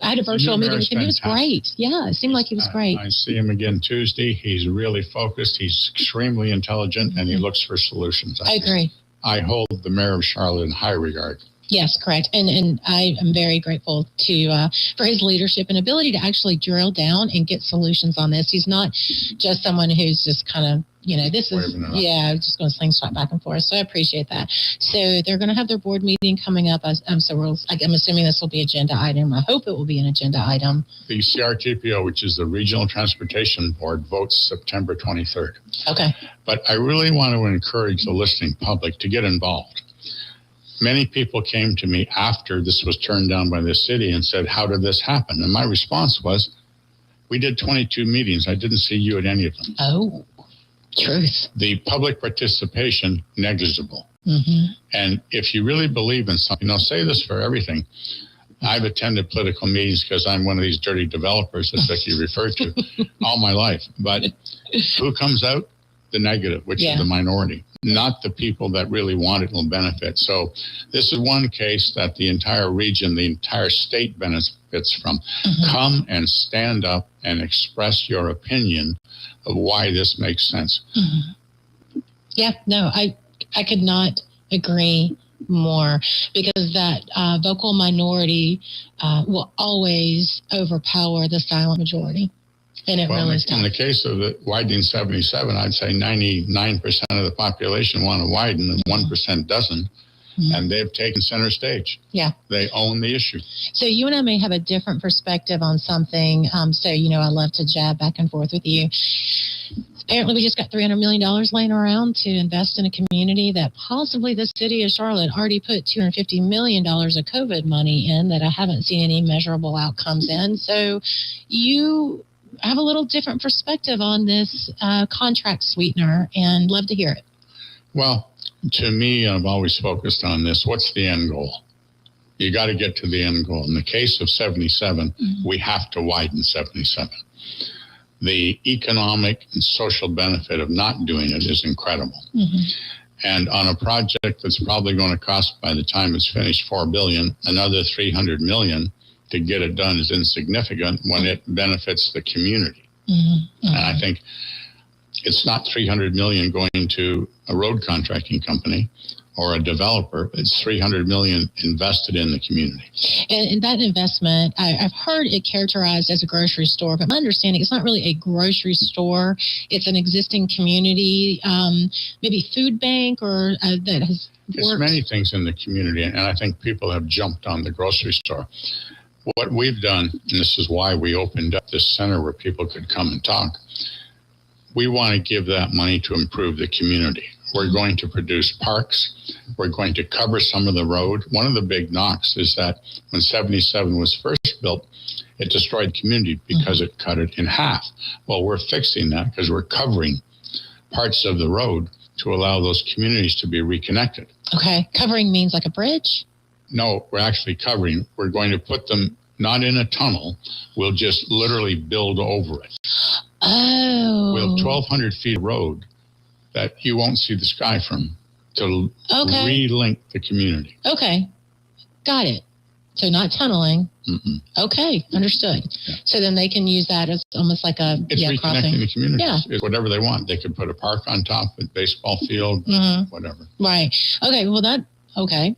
I had a virtual meeting with him. He was great. Yeah, it seemed like he was great. I see him again Tuesday. He's really focused. He's extremely intelligent, and he looks for solutions. I agree. I hold the mayor of Charlotte in high regard. Yes, correct. And I am very grateful for his leadership and ability to actually drill down and get solutions on this. He's not just someone who's just kind of, this is, just going to slingshot back and forth. So I appreciate that. So they're going to have their board meeting coming up. I'm assuming this will be agenda item. I hope it will be an agenda item. The CRTPO, which is the Regional Transportation Board, votes September 23rd. Okay. But I really want to encourage the listening public to get involved. Many people came to me after this was turned down by the city and said, how did this happen? And my response was, we did 22 meetings. I didn't see you at any of them. Oh, truth. The public participation, negligible. Mm-hmm. And if you really believe in something, I'll say this for everything. I've attended political meetings because I'm one of these dirty developers that Vickie referred to all my life. But who comes out? The negative, which is the minority, not the people that really want it will benefit. So this is one case that the entire region, the entire state benefits from. Mm-hmm. Come and stand up and express your opinion of why this makes sense. Mm-hmm. Yeah, no, I could not agree more, because that vocal minority will always overpower the silent majority. And it really is tough. In the case of the widening 77, I'd say 99% of the population want to widen and 1% doesn't. Mm-hmm. And they've taken center stage. Yeah. They own the issue. So you and I may have a different perspective on something. I love to jab back and forth with you. Apparently, we just got $300 million laying around to invest in a community that possibly the city of Charlotte already put $250 million of COVID money in that I haven't seen any measurable outcomes in. So you have a little different perspective on this contract sweetener, and love to hear it. Well, to me, I've always focused on this. What's the end goal? You got to get to the end goal. In the case of 77, we have to widen 77. The economic and social benefit of not doing it is incredible. Mm-hmm. And on a project that's probably going to cost, by the time it's finished, $4 billion, another $300 million to get it done is insignificant when it benefits the community. Mm-hmm. And I think it's not $300 million going to a road contracting company or a developer. It's $300 million invested in the community. And that investment, I've heard it characterized as a grocery store, but my understanding, it's not really a grocery store. It's an existing community, maybe food bank or that has worked. It's many things in the community, and I think people have jumped on the grocery store. What we've done, and this is why we opened up this center where people could come and talk, we want to give that money to improve the community. We're going to produce parks. We're going to cover some of the road. One of the big knocks is that when 77 was first built, it destroyed the community because it cut it in half. Well, we're fixing that because we're covering parts of the road to allow those communities to be reconnected. Okay. Covering means like a bridge? No, we're actually covering. We're going to put them not in a tunnel. We'll just literally build over it. Oh. We'll have 1,200 feet of road that you won't see the sky from to relink the community. Okay. Got it. So not tunneling. Mm-mm. Okay. Understood. Yeah. So then they can use that as almost like a reconnecting crossing. The community. Yeah. It's whatever they want. They could put a park on top, a baseball field, whatever. Right. Okay. Well,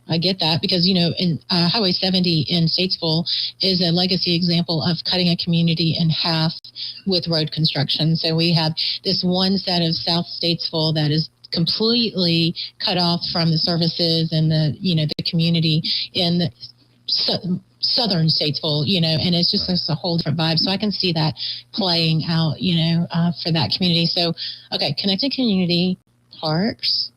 I get that because, in Highway 70 in Statesville is a legacy example of cutting a community in half with road construction. So we have this one set of South Statesville that is completely cut off from the services and the community in the southern Statesville, and it's just a whole different vibe. So I can see that playing out, for that community. So, okay, connected community, parks.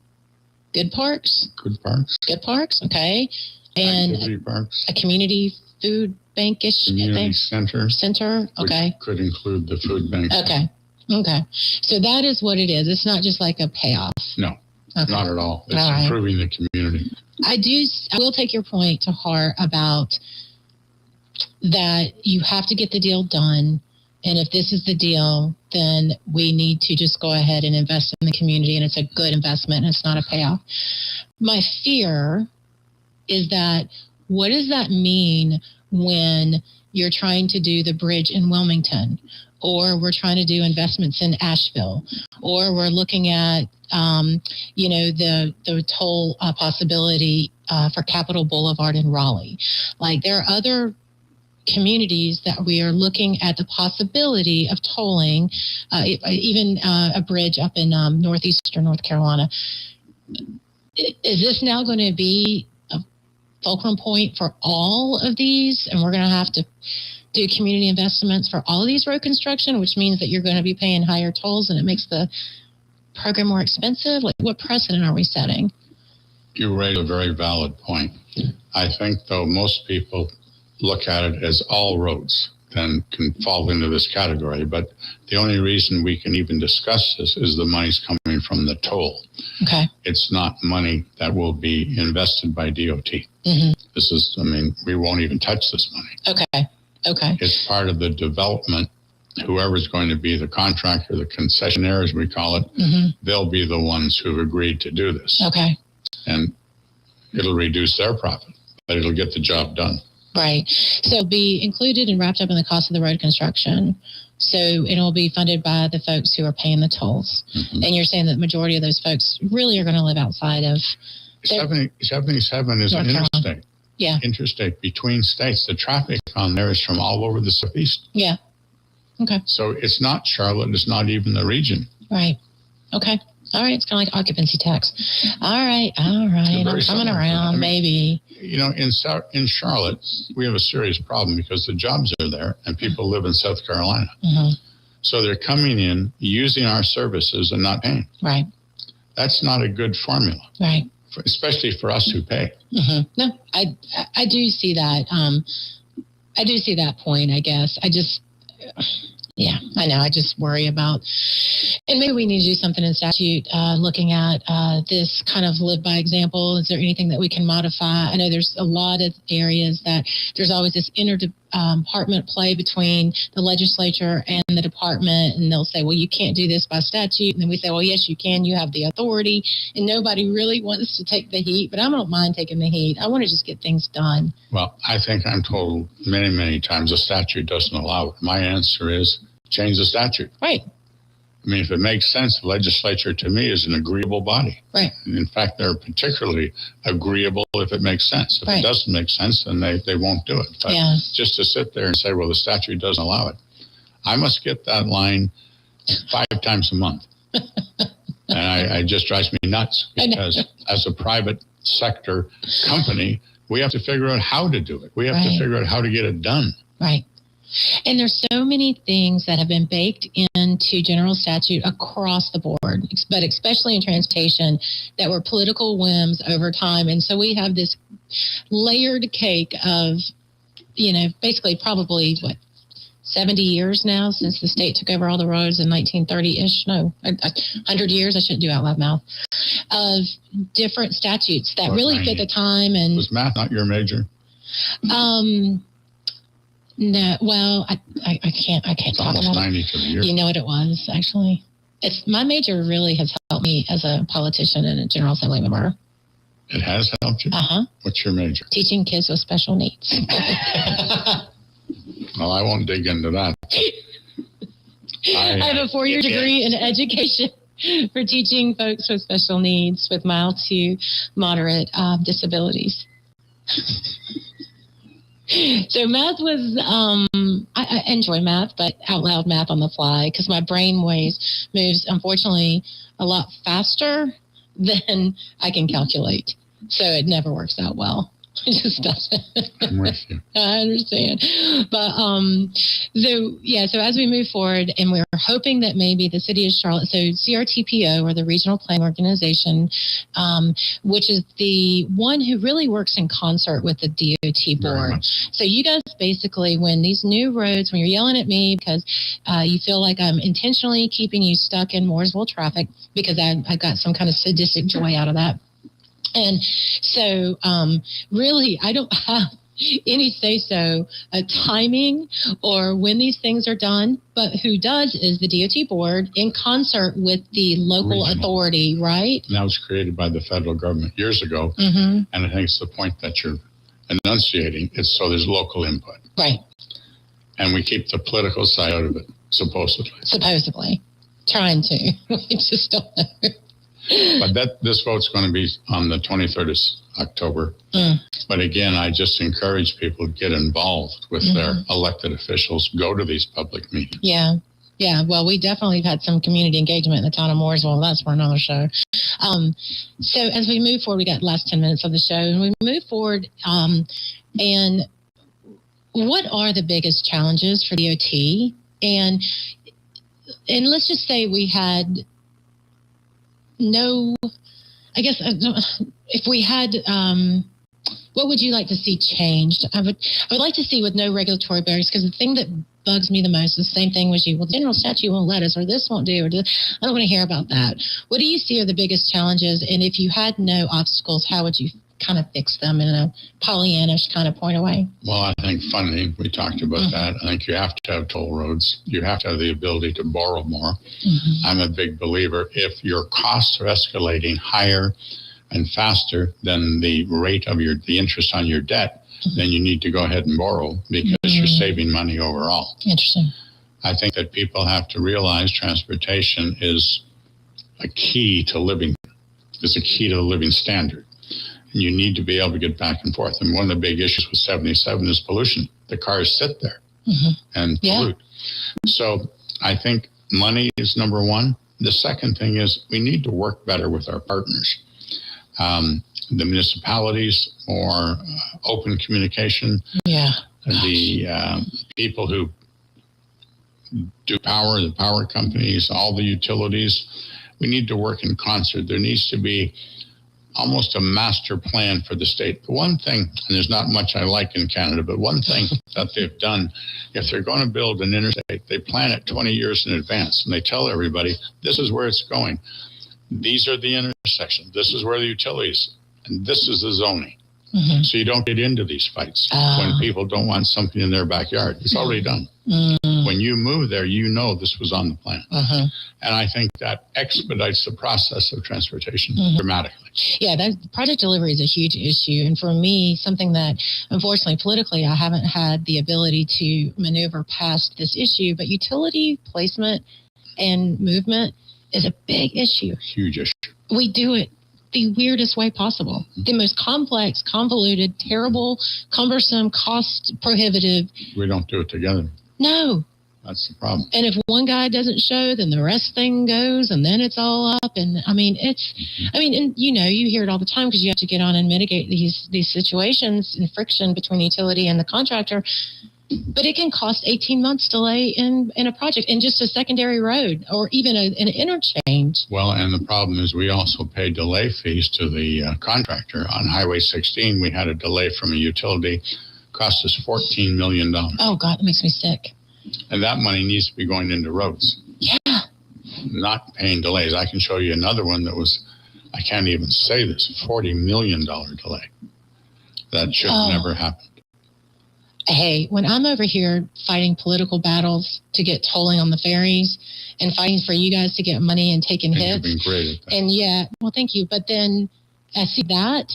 Good parks? Good parks. Good parks, okay. And activity parks. A community food bank-ish community thing? Center, okay. Which could include the food bank. Okay. So that is what it is. It's not just like a payoff. No, not at all. It's improving the community. I will take your point to heart about that you have to get the deal done. And if this is the deal, then we need to just go ahead and invest in the community. And it's a good investment. And it's not a payoff. My fear is that what does that mean when you're trying to do the bridge in Wilmington, or we're trying to do investments in Asheville, or we're looking at, the toll possibility for Capitol Boulevard in Raleigh. Like there are other communities that we are looking at the possibility of tolling, even a bridge up in northeastern North Carolina. Is this now going to be a fulcrum point for all of these? And we're going to have to do community investments for all of these road construction, which means that you're going to be paying higher tolls and it makes the program more expensive? Like, what precedent are we setting? You raise a very valid point. I think, though, most people look at it as all roads then can fall into this category. But the only reason we can even discuss this is the money's coming from the toll. Okay. It's not money that will be invested by DOT. Mm-hmm. This is, I mean, we won't even touch this money. Okay. Okay. It's part of the development. Whoever's going to be the contractor, the concessionaire, as we call it, mm-hmm. they'll be the ones who've agreed to do this. Okay. And it'll reduce their profit, but it'll get the job done. Right. So it'll be included and wrapped up in the cost of the road construction. So it'll be funded by the folks who are paying the tolls. Mm-hmm. And you're saying that the majority of those folks really are going to live outside of... 77 is an interstate. Yeah. Interstate between states. The traffic on there is from all over the Southeast. Yeah. Okay. So it's not Charlotte. It's not even the region. Right. Okay. All right. It's kind of like occupancy tax. All right. I'm coming around, maybe. You know, in Charlotte, we have a serious problem because the jobs are there and people live in South Carolina. Mm-hmm. So they're coming in, using our services and not paying. Right. That's not a good formula. Right. Especially for us who pay. Mm-hmm. No, I do see that. I do see that point, I guess. Yeah, I know. I just worry about, and maybe we need to do something in statute looking at this kind of live by example. Is there anything that we can modify? I know there's a lot of areas that there's always this interdepartment play between the legislature and the department, and they'll say, well, you can't do this by statute. And then we say, well, yes, you can. You have the authority. And nobody really wants to take the heat, but I don't mind taking the heat. I want to just get things done. Well, I think I'm told many, many times the statute doesn't allow it. My answer is change the statute. Right. I mean, if it makes sense, the legislature to me is an agreeable body. Right. And in fact, they're particularly agreeable if it makes sense. If it doesn't make sense, then they won't do it. But just to sit there and say, well, the statute doesn't allow it. I must get that line 5 times a month. And it just drives me nuts because as a private sector company, we have to figure out how to do it. We have to figure out how to get it done. Right. And there's so many things that have been baked into general statute across the board, but especially in transportation, that were political whims over time. And so we have this layered cake of, basically probably, 70 years now since the state took over all the roads in 1930-ish. No, 100 years. I shouldn't do out loud math. Of different statutes that really fit the time. And was math not your major? No, well, I can't talk about 90 for the year. You know what it was, actually? It's my major really has helped me as a politician and a General Assembly member. It has helped you? Uh-huh. What's your major? Teaching kids with special needs. Well, I won't dig into that. I have a 4-year degree in education for teaching folks with special needs with mild to moderate disabilities. So math was, I enjoy math, but out loud math on the fly because my brain moves, unfortunately, a lot faster than I can calculate. So it never works out well. It just doesn't. I'm with you. I understand. But so as we move forward, and we're hoping that maybe the city of Charlotte, so CRTPO, or the Regional Planning Organization, which is the one who really works in concert with the DOT board. So you guys basically, when these new roads, when you're yelling at me because you feel like I'm intentionally keeping you stuck in Mooresville traffic because I got some kind of sadistic joy out of that. And so really, I don't have any say-so timing or when these things are done, but who does is the DOT board in concert with the local authority, right? And that was created by the federal government years ago. Mm-hmm. And I think it's the point that you're enunciating. It's so there's local input. Right. And we keep the political side out of it, supposedly. Supposedly. Trying to. We just don't know. But this vote's going to be on the 23rd of October. But again, I just encourage people to get involved with their elected officials, go to these public meetings. Yeah. Yeah, well, we definitely have had some community engagement in the town of Mooresville. That's for another show. So as we move forward, we got the last 10 minutes of the show, and we move forward. And what are the biggest challenges for DOT? And let's just say we had no, I guess, if we had, what would you like to see changed? I would like to see with no regulatory barriers, because the thing that bugs me the most is the same thing with you. Well, the general statute won't let us, or this won't do, or this. I don't want to hear about that. What do you see are the biggest challenges? And if you had no obstacles, how would you kind of fix them in a Pollyannish kind of point of way? Well, I think funding, we talked about that. I think you have to have toll roads. You have to have the ability to borrow more. I'm a big believer. If your costs are escalating higher and faster than the rate of the interest on your debt, then you need to go ahead and borrow, because you're saving money overall. Interesting. I think that people have to realize transportation is a key to living, is a key to the living standard. And you need to be able to get back and forth. And one of the big issues with 77 is pollution. The cars sit there and pollute. So I think money is number one. The second thing is we need to work better with our partners. The municipalities, more open communication. The people who do power, the power companies, all the utilities, we need to work in concert. There needs to be almost a master plan for the state. The one thing, and there's not much I like in Canada, but one thing that they've done, if they're going to build an interstate, they plan it 20 years in advance, and they tell everybody, this is where it's going. These are the intersections. This is where the utilities, and this is the zoning. So you don't get into these fights when people don't want something in their backyard. It's already done. When you move there, you know this was on the plan. And I think that expedites the process of transportation dramatically. Yeah, that project delivery is a huge issue. And for me, something that, unfortunately, politically, I haven't had the ability to maneuver past this issue, but utility placement and movement is a big issue. Huge issue. We do it the weirdest way possible. The most complex, convoluted, terrible, cumbersome, cost prohibitive. We don't do it together. No. That's the problem. And if one guy doesn't show, then the rest thing goes, and then it's all up. And I mean, and you know, you hear it all the time, because you have to get on and mitigate these situations and friction between the utility and the contractor. But it can cost 18 months delay in a project, in just a secondary road, or even an interchange. Well, and the problem is we also pay delay fees to the contractor. On Highway 16, we had a delay from a utility, cost us $14 million. Oh, God, that makes me sick. And that money needs to be going into roads. Yeah. Not paying delays. I can show you another one that was, I can't even say this, $40 million delay. That should have never happened. Hey, when I'm over here fighting political battles to get tolling on the ferries and fighting for you guys to get money and taking hits. You've been great at that. And yeah, well, thank you. But then I see that,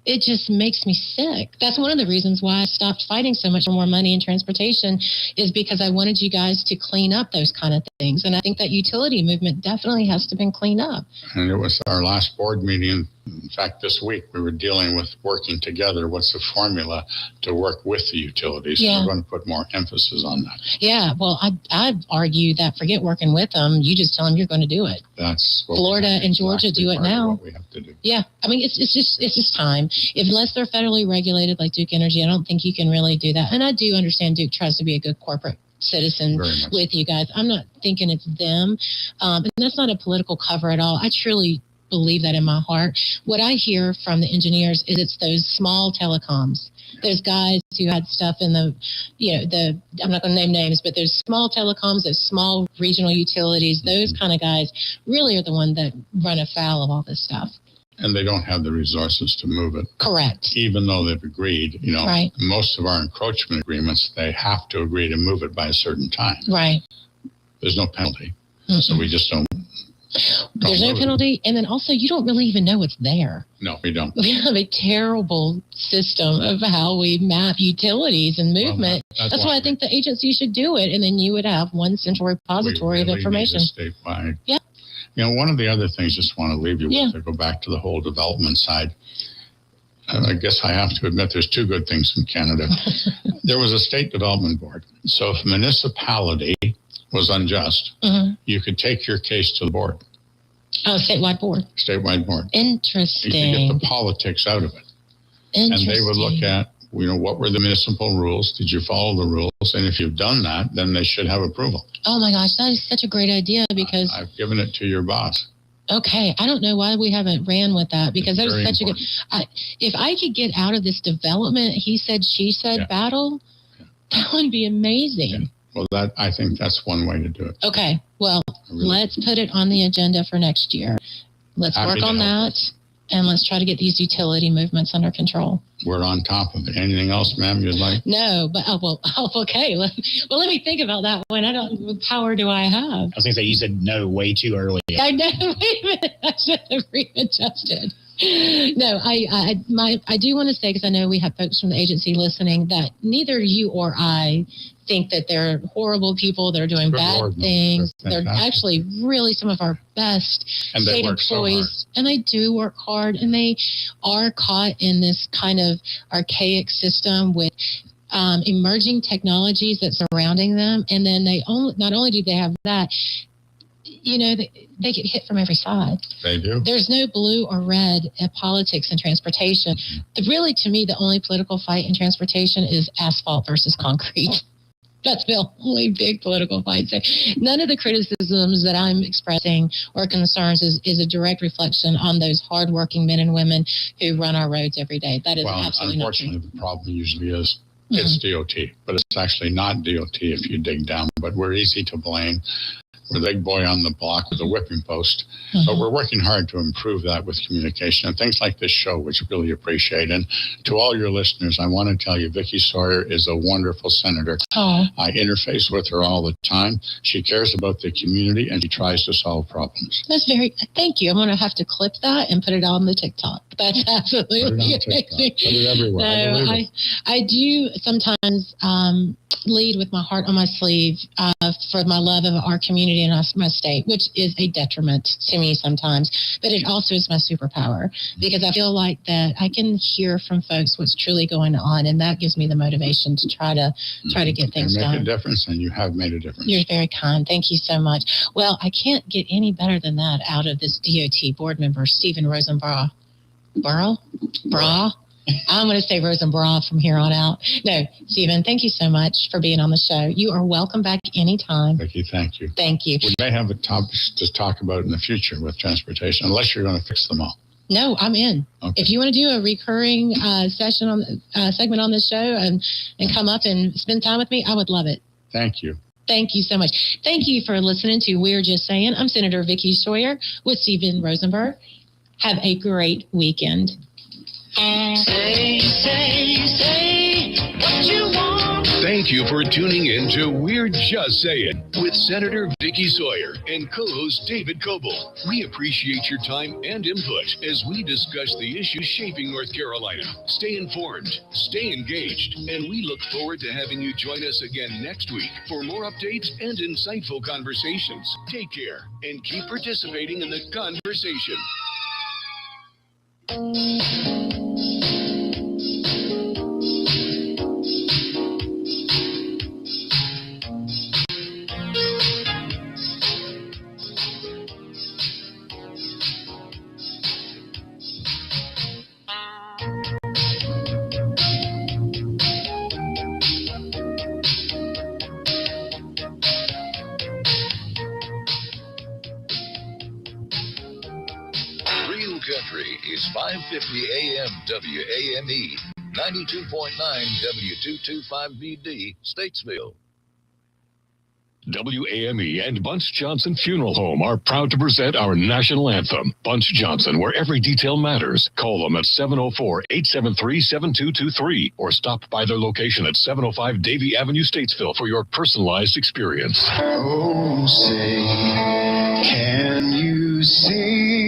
it just makes me sick. That's one of the reasons why I stopped fighting so much for more money in transportation, is because I wanted you guys to clean up those kind of things. And I think that utility movement definitely has to be cleaned up. And it was our last board meeting. In fact, this week we were dealing with working together. What's the formula to work with the utilities? Yeah. We're going to put more emphasis on that. Yeah, well, I'd argue that forget working with them. You just tell them you're going to do it. That's what Florida and Georgia do it now. What we have to do. Yeah, I mean, it's just time. Unless they're federally regulated like Duke Energy, I don't think you can really do that. And I do understand Duke tries to be a good corporate citizen with you guys. I'm not thinking it's them. And that's not a political cover at all. I truly believe that in my heart. What I hear from the engineers is it's those small telecoms. There's guys who had stuff in the, I'm not going to name names, but there's small telecoms, there's small regional utilities. Those kind of guys really are the ones that run afoul of all this stuff. And they don't have the resources to move it. Correct. Even though they've agreed, right. Most of our encroachment agreements, they have to agree to move it by a certain time. Right. There's no penalty. So we just don't. There's no penalty. And then also, you don't really even know what's there. No, we don't. We have a terrible system of how we map utilities and movement. Well, that's why I think the agency should do it. And then you would have one central repository of information. Statewide. Yeah. One of the other things just want to leave you with, to go back to the whole development side. I guess I have to admit there's two good things in Canada. There was a state development board. So if a municipality was unjust, you could take your case to the board. Oh, statewide board. Statewide board. Interesting. You could get the politics out of it. And they would look at, what were the municipal rules? Did you follow the rules? And if you've done that, then they should have approval. Oh my gosh, that is such a great idea because I've given it to your boss. Okay, I don't know why we haven't ran with that because that was such important. A good. If I could get out of this development, he said, she said battle, that would be amazing. Well, I think that's one way to do it. Okay, well, let's put it on the agenda for next year. Let's work on that, and let's try to get these utility movements under control. We're on top of it. Anything else, ma'am, you'd like? No, but okay. Let me think about that one. What power do I have? I was going to say, you said no way too early. I know. Wait a minute. I should have readjusted. No, I do want to say, because I know we have folks from the agency listening, that neither you or I think that they're horrible people that are doing bad things. They're actually really some of our best state employees. And they do work hard, and they are caught in this kind of archaic system with emerging technologies that's surrounding them. And then not only do they have that, they get hit from every side. They do. There's no blue or red in politics and transportation. Really, to me, the only political fight in transportation is asphalt versus concrete. That's the only big political fight. So none of the criticisms that I'm expressing or concerns is a direct reflection on those hardworking men and women who run our roads every day. That is absolutely not true. Unfortunately, the problem usually is it's DOT, but it's actually not DOT if you dig down. But we're easy to blame. We're the big boy on the block with a whipping post. But we're working hard to improve that with communication and things like this show, which I really appreciate. And to all your listeners, I want to tell you, Vickie Sawyer is a wonderful senator. I interface with her all the time. She cares about the community, and she tries to solve problems. Thank you. I'm going to have to clip that and put it on the TikTok. That's absolutely amazing. Put it everywhere. No, I do sometimes lead with my heart on my sleeve for my love of our community and my state, which is a detriment to me sometimes, but it also is my superpower because I feel like that I can hear from folks what's truly going on, and that gives me the motivation to try to get things done. Make a difference, and you have made a difference. You're very kind. Thank you so much. Well, I can't get any better than that out of this DOT board member, Stephen Rosenborough. I'm going to say Rosenborough from here on out. No, Stephen, thank you so much for being on the show. You are welcome back anytime. Vickie, thank you. Thank you. We may have a topic to talk about in the future with transportation, unless you're going to fix them all. No, I'm in. Okay. If you want to do a recurring segment on this show and come up and spend time with me, I would love it. Thank you. Thank you so much. Thank you for listening to We're Just Saying. I'm Senator Vickie Sawyer with Stephen Rosenberg. Have a great weekend. Say what you want. Thank you for tuning in to We're Just Saying with Senator Vickie Sawyer and co-host David Coble. We appreciate your time and input as we discuss the issues shaping North Carolina. Stay informed, stay engaged, and we look forward to having you join us again next week for more updates and insightful conversations. Take care and keep participating in the conversation. Country is 550 AM WAME, 92.9 W225BD, Statesville. WAME and Bunch Johnson Funeral Home are proud to present our national anthem, Bunch Johnson, where every detail matters. Call them at 704-873-7223 or stop by their location at 705 Davie Avenue, Statesville for your personalized experience. Oh, say, can you see